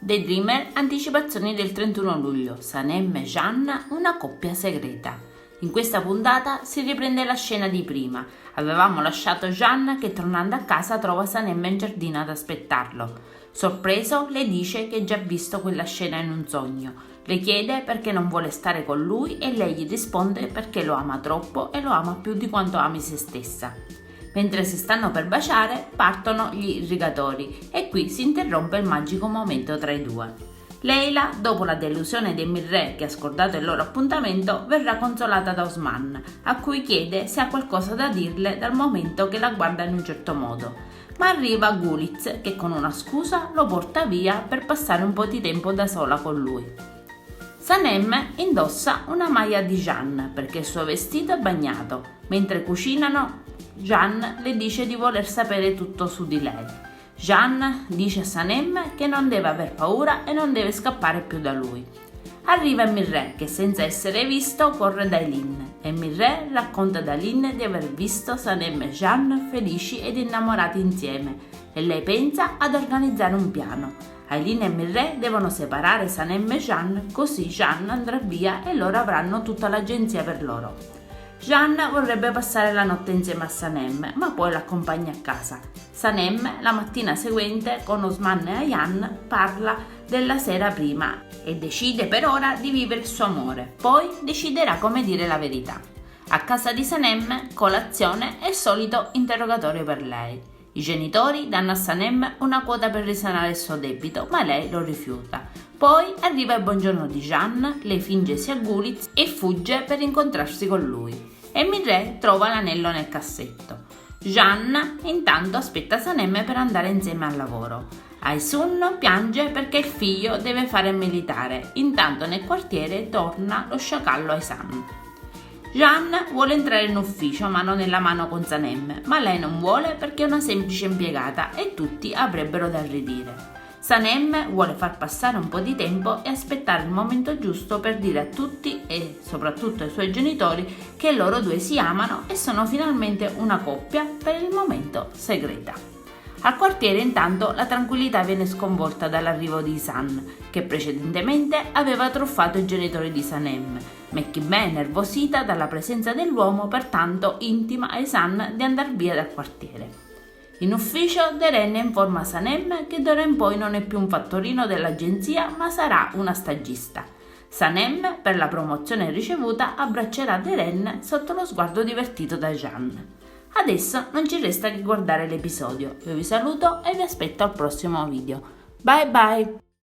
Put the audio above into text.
Daydreamer, anticipazioni del 31 luglio, Sanem e Jeanne, una coppia segreta. In questa puntata si riprende la scena di prima. Avevamo lasciato Jeanne che tornando a casa trova Sanem in giardino ad aspettarlo. Sorpreso, le dice che ha già visto quella scena in un sogno. Le chiede perché non vuole stare con lui e lei gli risponde perché lo ama troppo e lo ama più di quanto ami se stessa. Mentre si stanno per baciare, partono gli irrigatori e qui si interrompe il magico momento tra i due. Leila, dopo la delusione di Mirre che ha scordato il loro appuntamento, verrà consolata da Osman, a cui chiede se ha qualcosa da dirle dal momento che la guarda in un certo modo. Ma arriva Guliz che con una scusa lo porta via per passare un po' di tempo da sola con lui. Sanem indossa una maglia di Jeanne perché il suo vestito è bagnato. Mentre cucinano, Jeanne le dice di voler sapere tutto su di lei. Jeanne dice a Sanem che non deve aver paura e non deve scappare più da lui. Arriva Mirre che senza essere visto corre da Eileen e Mirre racconta ad Eileen di aver visto Sanem e Jeanne felici ed innamorati insieme e lei pensa ad organizzare un piano. Eileen e Mirre devono separare Sanem e Jeanne così Jeanne andrà via e loro avranno tutta l'agenzia per loro. Jeanne vorrebbe passare la notte insieme a Sanem, ma poi l'accompagna a casa. Sanem, la mattina seguente, con Osman e Ayan, parla della sera prima e decide per ora di vivere il suo amore. Poi deciderà come dire la verità. A casa di Sanem, colazione e il solito interrogatorio per lei. I genitori danno a Sanem una quota per risanare il suo debito, ma lei lo rifiuta. Poi arriva il buongiorno di Jeanne, lei finge sia Guliz e fugge per incontrarsi con lui. E Mirre trova l'anello nel cassetto. Jeanne intanto aspetta Sanem per andare insieme al lavoro. Aisun piange perché il figlio deve fare il militare. Intanto nel quartiere torna lo sciacallo Aisan. Jeanne vuole entrare in ufficio mano nella mano con Sanem, ma lei non vuole perché è una semplice impiegata e tutti avrebbero da ridire. Sanem vuole far passare un po' di tempo e aspettare il momento giusto per dire a tutti e soprattutto ai suoi genitori che loro due si amano e sono finalmente una coppia per il momento segreta. Al quartiere intanto la tranquillità viene sconvolta dall'arrivo di Isan, che precedentemente aveva truffato i genitori di Sanem. Mekibè è nervosita dalla presenza dell'uomo, pertanto intima a Isan di andare via dal quartiere. In ufficio Deren informa Sanem che d'ora in poi non è più un fattorino dell'agenzia ma sarà una stagista. Sanem, per la promozione ricevuta, abbraccerà Deren sotto lo sguardo divertito da Jeanne. Adesso non ci resta che guardare l'episodio. Io vi saluto e vi aspetto al prossimo video. Bye bye!